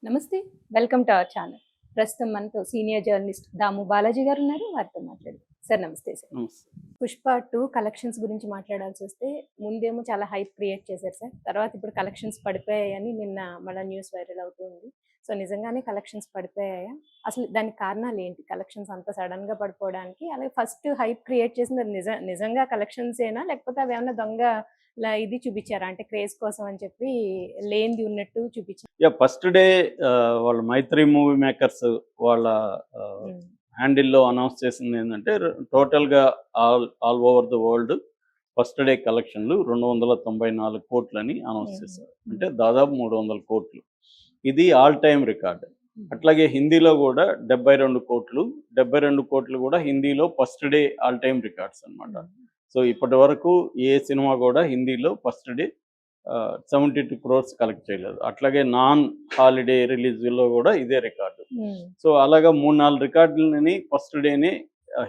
నమస్తే. Welcome to our channel. ప్రస్తుతం మనతో సీనియర్ జర్నలిస్ట్ దాము బాలాజీ గారు ఉన్నారు. వారితో మాట్లాడదాం. సార్ నమస్తే సార్. నమస్తే. 'పుష్ప 2' కలెక్షన్స్ గురించి మాట్లాడాల్సొస్తే ముందేమో చాలా హైప్ క్రియేట్ చేశారు సార్. తర్వాత ఇప్పుడు కలెక్షన్స్ పడిపోయాయని నిన్న మళ్ళా న్యూస్ వైరల్ అవుతూ ఉంది. సో నిజంగానే కలెక్షన్స్ పడిపోయాయా? అసలు దానికి కారణాలేంటి? కలెక్షన్స్ అంత సడెన్‌గా పడిపోవడానికి? అలాగే ఫస్ట్ హైప్ క్రియేట్ చేసింది అది నిజంగా కలెక్షన్సేనా? లేకపోతే అవేమన్నా దొంగ ఇది చూపిచ్చారా? అంటే క్రేజ్ కోసం అని చెప్పి లేనిది ఉన్నట్టు చూపిచ్చారా? ఫస్ట్ డే వాళ్ళ 'మైత్రి మూవీ మేకర్స్' వాళ్ళ హ్మ్. హ్యాండిల్‌లో అనౌన్స్ చేసింది ఏందంటే టోటల్‌గా all over the world first day కలెక్షన్‌లు 294 కోట్లని అనౌన్స్ చేశారు. అంటే దాదాపు 300 కోట్లు. ఇది ఆల్ టైమ్ రికార్డ్. అట్లాగే హిందీలో కూడా 72 కోట్లు. 72 కోట్లు కూడా హిందీలో first day all time records అన్నమాట. సో ఇప్పటి వరకు ఏ సినిమా కూడా హిందీలో ఫస్ట్ డే 72 క్రోర్స్ కలెక్ట్ చేయలేదు. అట్లాగే నాన్ హాలిడే రిలీజ్‌లో కూడా ఇదే రికార్డు. సో అలాగా 3-4 రికార్డులని ఫస్ట్ డేనే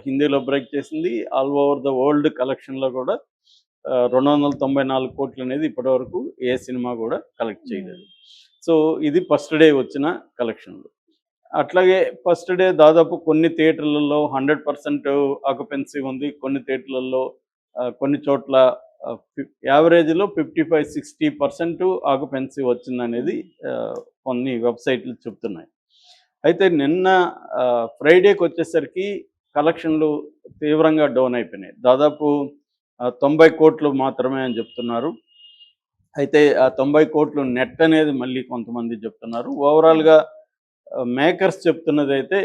హిందీలో బ్రేక్ చేసింది. ఆల్ ఓవర్ ద వరల్డ్ కలెక్షన్‌లో కూడా 294 కోట్లు అనేది ఇప్పటివరకు ఏ సినిమా కూడా కలెక్ట్ చేయలేదు. సో ఇది ఫస్ట్ డే వచ్చిన కలెక్షన్లు. అట్లాగే ఫస్ట్ డే దాదాపు కొన్ని థియేటర్లలో 100% ఆక్యుపెన్సీ ఉంది. కొన్ని థియేటర్లలో కొన్ని చోట్ల యావరేజ్‌లో 55-60% ఆక్యుపెన్సీ వచ్చిందనేది కొన్ని వెబ్‌సైట్లు చెప్తున్నాయి. అయితే నిన్న ఫ్రైడేకి వచ్చేసరికి కలెక్షన్లు తీవ్రంగా డౌన్ అయిపోయినాయి. దాదాపు 90 కోట్లు మాత్రమే అని చెప్తున్నారు. అయితే ఆ 90 కోట్లు నెట్ అనేది మళ్ళీ కొంతమంది చెప్తున్నారు. ఓవరాల్‌గా మేకర్స్ చెప్తున్నదైతే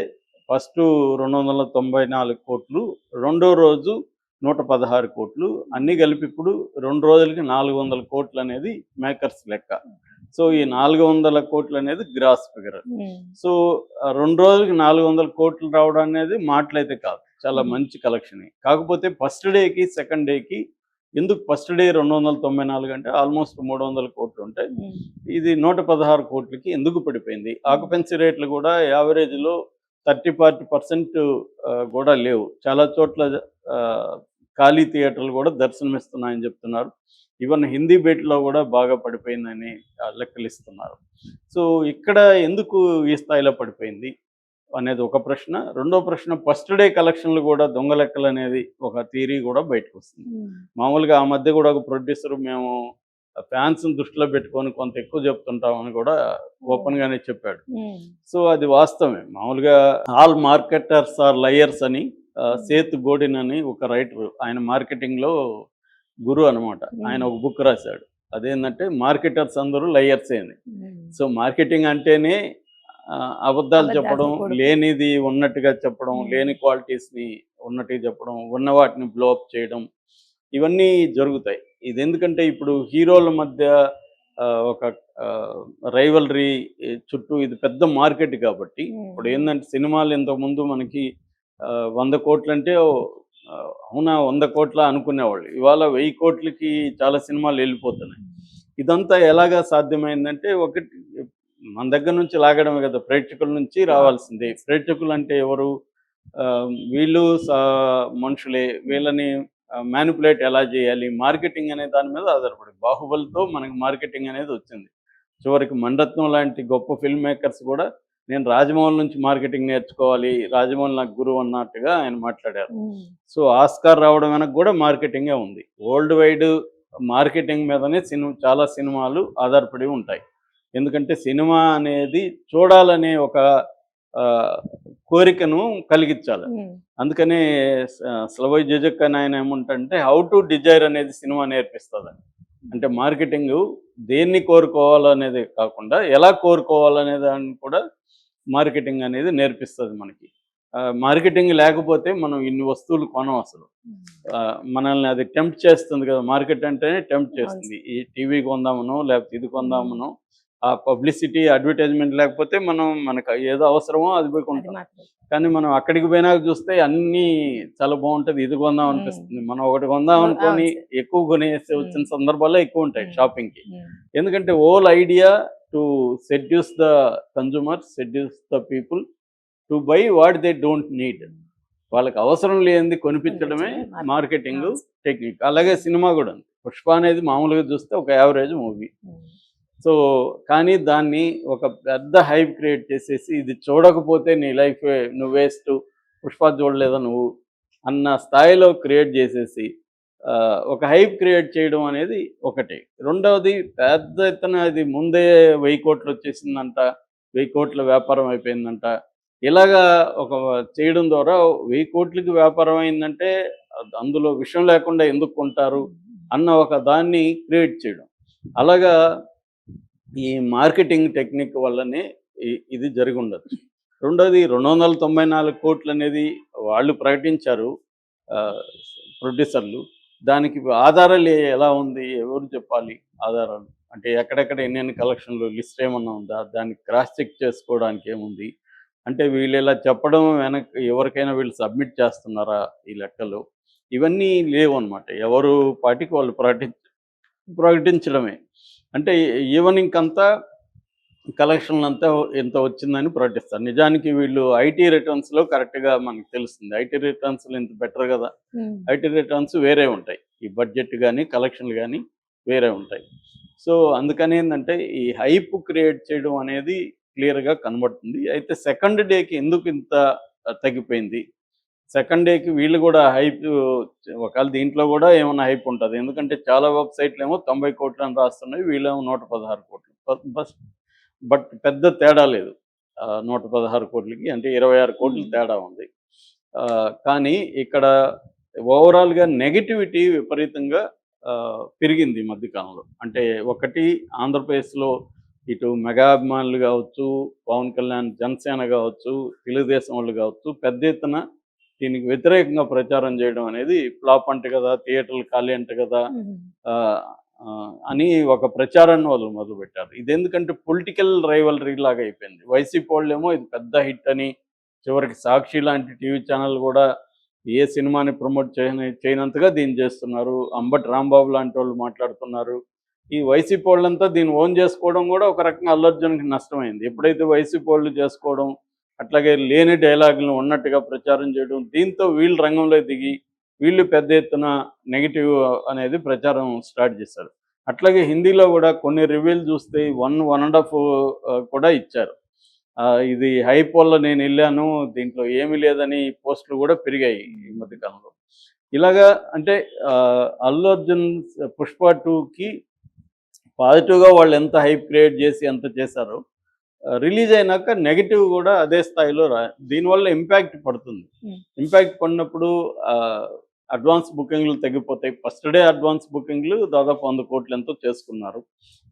ఫస్టు 294 కోట్లు, రెండో రోజు 116 కోట్లు, అన్నీ కలిపి ఇప్పుడు 2 రోజులకి 400 కోట్లు అనేది మేకర్స్ లెక్క. సో ఈ 400 కోట్లు అనేది గ్రాస్ ఫిగర్. సో 2 రోజులకి 400 కోట్లు రావడం అనేది మాటలైతే కాదు, చాలా మంచి కలెక్షనే. కాకపోతే ఫస్ట్ డేకి సెకండ్ డేకి ఎందుకు ఫస్ట్ డే 294 అంటే ఆల్మోస్ట్ 300 కోట్లు ఉంటాయి. ఇది 116 కోట్లకి ఎందుకు పడిపోయింది? ఆక్యుపెన్సీ రేట్లు కూడా యావరేజ్‌లో 30-40% కూడా లేవు. చాలా చోట్ల ఖాళీ థియేటర్లు కూడా దర్శనమిస్తున్నాయని చెప్తున్నారు. ఈవెన్ హిందీ బెట్‌లో కూడా బాగా పడిపోయిందని లెక్కలిస్తున్నారు. సో ఇక్కడ ఎందుకు ఈ స్థాయిలో పడిపోయింది అనేది ఒక ప్రశ్న. రెండో ప్రశ్న, ఫస్ట్ డే కలెక్షన్లు కూడా దొంగ లెక్కలు అనేది ఒక థియరీ కూడా బయటకు వస్తుంది. మామూలుగా ఆ మధ్య కూడా ఒక ప్రొడ్యూసర్ మేము ఫ్యాన్స్‌ని దృష్టిలో పెట్టుకొని కొంత ఎక్కువ చెప్తుంటామని కూడా ఓపెన్‌గానే చెప్పాడు. సో అది వాస్తవమే. మామూలుగా ఆల్ మార్కెటర్స్ ఆర్ లయర్స్ అని సేత్ గోడిన్ అని ఒక రైటర్, ఆయన మార్కెటింగ్‌లో గురువు అనమాట. ఆయన ఒక బుక్ రాశాడు. అదేంటంటే మార్కెటర్స్ అందరూ లయర్సే అని. సో మార్కెటింగ్ అంటేనే అబద్ధాలు చెప్పడం, లేనిది ఉన్నట్టుగా చెప్పడం, లేని క్వాలిటీస్‌ని ఉన్నట్టుగా చెప్పడం, ఉన్న వాటిని బ్లో అప్ చేయడం, ఇవన్నీ జరుగుతాయి. ఇది ఎందుకంటే ఇప్పుడు హీరోల మధ్య ఒక రైవల్రీ చుట్టూ ఇది పెద్ద మార్కెట్ కాబట్టి, ఇప్పుడు ఏంటంటే సినిమాలు ఇంతకుముందు మనకి 100 కోట్లంటే అవునా 100 కోట్లా అనుకునేవాళ్ళు. ఇవాళ 1000 కోట్లకి చాలా సినిమాలు వెళ్ళిపోతున్నాయి. ఇదంతా ఎలాగా సాధ్యమైందంటే, ఒకటి మన దగ్గర నుంచి లాగడమే కదా, ప్రేక్షకుల నుంచి రావాల్సిందే. ప్రేక్షకులు అంటే ఎవరు? వీళ్ళు మనుషులే. వీళ్ళని మ్యానిపులేట్ ఎలా చేయాలి, మార్కెటింగ్ అనే దాని మీద ఆధారపడి 'బాహుబలి'తో మనకి మార్కెటింగ్ అనేది వచ్చింది. చివరికి 'మణిరత్నం' లాంటి గొప్ప ఫిల్మ్ మేకర్స్ కూడా నేను రాజమౌళి నుంచి మార్కెటింగ్ నేర్చుకోవాలి, రాజమౌళి నాకు గురువు అన్నట్టుగా ఆయన మాట్లాడారు. సో ఆస్కార్ రావడం వెనక కూడా మార్కెటింగే ఉంది. వరల్డ్ వైడ్ మార్కెటింగ్ మీదనే చాలా సినిమాలు ఆధారపడి ఉంటాయి. ఎందుకంటే సినిమా అనేది చూడాలనే ఒక కోరికను కలిగించాలి. అందుకనే స్లవోయ్ జిజిక్ అని ఆయన ఏమంటే హౌ టు డిజైర్ అనేది సినిమా నేర్పిస్తుందని. అంటే మార్కెటింగ్ దేన్ని కోరుకోవాలనేది కాకుండా ఎలా కోరుకోవాలనే దాన్ని కూడా మార్కెటింగ్ అనేది నేర్పిస్తుంది మనకి. మార్కెటింగ్ లేకపోతే మనం ఇన్ని వస్తువులు కొనం అసలు. మనల్ని అది టెంప్ట్ చేస్తుంది కదా, మార్కెట్ అంటేనే టెంప్ట్ చేస్తుంది. ఈ టీవీ కొందామనో లేకపోతే ఇది కొందామనో, ఆ పబ్లిసిటీ అడ్వర్టైజ్మెంట్ లేకపోతే మనకు ఏదో అవసరమో అది పోయి కొంటాం. కానీ మనం అక్కడికి పోయినాక చూస్తే అన్నీ చాలా బాగుంటుంది, ఇది కొందాం అనిపిస్తుంది. మనం ఒకటి కొందాం అనుకొని ఎక్కువ కొనేసి వచ్చిన సందర్భాల్లో ఎక్కువ ఉంటాయి షాపింగ్కి. ఎందుకంటే whole idea to seduce the consumers, seduce the people to buy what they don't need. వాళ్ళకి అవసరం లేనిది కొనిపించడమే మార్కెటింగ్ టెక్నిక్. అలాగే సినిమా కూడా ఉంది. 'పుష్ప' అనేది మామూలుగా చూస్తే ఒక యావరేజ్ మూవీ. సో కానీ దాన్ని ఒక పెద్ద హైప్ క్రియేట్ చేసేసి ఇది చూడకపోతే నీ లైఫ్ నువ్వు వేస్ట్, పుష్ప చూడలేదా నువ్వు అన్న స్థాయిలో క్రియేట్ చేసేసి ఒక హైప్ క్రియేట్ చేయడం అనేది ఒకటి. రెండవది పెద్ద ఎత్తున ఇది ముందే 1000 కోట్లు వచ్చేసిందంట, 1000 కోట్ల వ్యాపారం అయిపోయిందంట. ఇలాగా ఒక చేయడం ద్వారా 1000 కోట్లకి వ్యాపారం అయిందంటే అందులో విషయం లేకుండా ఎందుకు కొంటారు అన్న ఒక దాన్ని క్రియేట్ చేయడం. అలాగా ఈ మార్కెటింగ్ టెక్నిక్ వల్లనే ఇది జరిగి ఉండొచ్చు. రెండోది 294 కోట్లు అనేది వాళ్ళు ప్రకటించారు ప్రొడ్యూసర్లు. దానికి ఆధారాలు ఎలా ఉంది? ఎవరు చెప్పాలి ఆధారాలు? అంటే ఎక్కడెక్కడ ఎన్నెన్ని కలెక్షన్లు లిస్ట్ ఏమన్నా ఉందా? దాన్ని క్రాస్ చెక్ చేసుకోవడానికి ఏముంది? అంటే వీళ్ళు ఇలా చెప్పడం వెనక ఎవరికైనా వీళ్ళు సబ్మిట్ చేస్తున్నారా ఈ లెక్కలు? ఇవన్నీ లేవన్నమాట. ఎవరు పాటికి వాళ్ళు ప్రకటించడమే. అంటే ఈవెనింగ్ అంతా కలెక్షన్లంతా ఇంత వచ్చిందని ప్రకటిస్తారు. నిజానికి వీళ్ళు ఐటీ రిటర్న్స్‌లో కరెక్ట్‌గా మనకు తెలుస్తుంది. ఐటీ రిటర్న్స్‌లో ఇంత బెటర్ కదా! ఐటీ రిటర్న్స్ వేరే ఉంటాయి. ఈ బడ్జెట్ గాని, కలెక్షన్‌లు గాని వేరే ఉంటాయి. సో, అందుకని ఏందంటే ఈ హైప్ క్రియేట్ చేయడం అనేది క్లియర్‌గా కనబడుతుంది. అయితే సెకండ్ డేకి ఎందుకు ఇంత తగ్గిపోయింది? సెకండ్ డేకి వీళ్ళు కూడా హైప్ ఒకవేళ దీంట్లో కూడా ఏమన్నా హైప్ ఉంటది. ఎందుకంటే చాలా వెబ్‌సైట్‌లేమో 90 కోట్లు అని రాస్తున్నాయి. వీళ్ళేమో 116 కోట్లు. బట్ పెద్ద తేడా లేదు. 116 కోట్లకి అంటే 26 కోట్లు తేడా ఉంది. కానీ ఇక్కడ ఓవరాల్‌గా నెగటివిటీ విపరీతంగా పెరిగింది ఈ మధ్య కాలంలో. అంటే ఒకటి ఆంధ్రప్రదేశ్‌లో ఇటు మెగా అభిమానులు కావచ్చు, పవన్ కళ్యాణ్ జనసేన కావచ్చు, తెలుగుదేశం వాళ్ళు కావచ్చు, పెద్ద ఎత్తున దీనికి వ్యతిరేకంగా ప్రచారం చేయడం అనేది ఫ్లాప్ అంట కదా, థియేటర్లు ఖాళీ అంట కదా అని ఒక ప్రచారాన్ని వాళ్ళు మొదలుపెట్టారు. ఇది ఎందుకంటే పొలిటికల్ రైవలరీ లాగా అయిపోయింది. వైసీపీ వాళ్ళేమో ఇది పెద్ద హిట్ అని, చివరికి సాక్షి లాంటి టీవీ ఛానల్ కూడా ఏ సినిమాని ప్రమోట్ చేయనంతగా దీన్ని చేస్తున్నారు. అంబటి రాంబాబు లాంటి వాళ్ళు మాట్లాడుతున్నారు. ఈ వైసీపీ వాళ్ళంతా దీన్ని ఓన్ చేసుకోవడం కూడా ఒక రకంగా అల్లు అర్జున్‌కి నష్టమైంది. ఎప్పుడైతే వైసీపీ వాళ్ళు చేసుకోవడం, అట్లాగే లేని డైలాగులను ఉన్నట్టుగా ప్రచారం చేయడం, దీంతో వీళ్ళు రంగంలో దిగి వీళ్ళు పెద్ద ఎత్తున నెగెటివ్ అనేది ప్రచారం స్టార్ట్ చేశారు. అట్లాగే హిందీలో కూడా కొన్ని రివ్యూలు చూస్తే 1.5 కూడా ఇచ్చారు. ఇది హైప్ వల్ల నేను వెళ్ళాను, దీంట్లో ఏమీ లేదని పోస్టులు కూడా పెరిగాయి ఈ మధ్యకాలంలో. ఇలాగా అంటే అల్లు అర్జున్ పుష్ప 2కి పాజిటివ్గా వాళ్ళు ఎంత హైప్ క్రియేట్ చేసి ఎంత చేశారో, రిలీజ్ అయినాక నెగటివ్ కూడా అదే స్థాయిలో దీనివల్ల ఇంపాక్ట్ పడుతుంది. ఇంపాక్ట్ పడినప్పుడు అడ్వాన్స్ బుకింగ్లు తగ్గిపోతాయి. ఫస్ట్ డే అడ్వాన్స్ బుకింగ్లు దాదాపు 100 కోట్లు ఎంతో చేసుకున్నారు.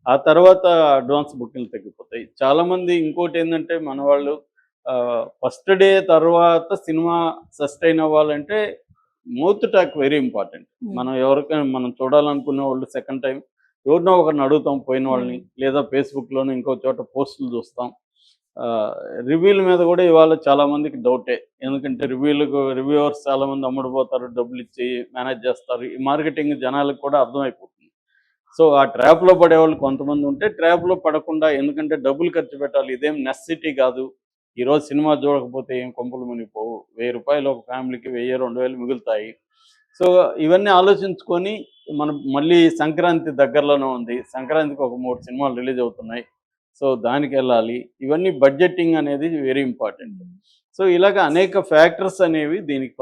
ఆ తర్వాత అడ్వాన్స్ బుకింగ్లు తగ్గిపోతాయి. చాలామంది ఇంకోటి ఏంటంటే మన వాళ్ళు ఫస్ట్ డే తర్వాత సినిమా సస్టైన్ అవ్వాలంటే మౌత్ టాక్ వెరీ ఇంపార్టెంట్. మనం ఎవరికైనా మనం చూడాలనుకునే వాళ్ళు సెకండ్ టైం ఎవరినో ఒకరిని అడుగుతాం పోయిన వాళ్ళని, లేదా ఫేస్బుక్లోనూ ఇంకో చోట పోస్టులు చూస్తాం. రివ్యూల మీద కూడా ఇవాళ చాలామందికి డౌటే. ఎందుకంటే రివ్యూవర్స్ చాలామంది అమ్ముడుపోతారు, డబ్బులు ఇచ్చి మేనేజ్ చేస్తారు. ఈ మార్కెటింగ్ జనాలకు కూడా అర్థమైపోతుంది. సో ఆ ట్రాప్లో పడేవాళ్ళు కొంతమంది ఉంటే, ట్రాప్లో పడకుండా, ఎందుకంటే డబ్బులు ఖర్చు పెట్టాలి, ఇదేం నెసెసిటీ కాదు, ఈరోజు సినిమా చూడకపోతే ఏం కొంపలు మునిగిపోవు, 1000 రూపాయలు ఒక ఫ్యామిలీకి 1000, 2000 మిగులుతాయి. సో ఇవన్నీ ఆలోచించుకొని మనం మళ్ళీ సంక్రాంతి దగ్గరలోనే ఉంది. సంక్రాంతికి ఒక 3 సినిమాలు రిలీజ్ అవుతున్నాయి. సో దానికి వెళ్ళాలి. ఇవన్నీ బడ్జెటింగ్ అనేది వెరీ ఇంపార్టెంట్. సో ఇలాగ అనేక ఫ్యాక్టర్స్ అనేవి దీనికి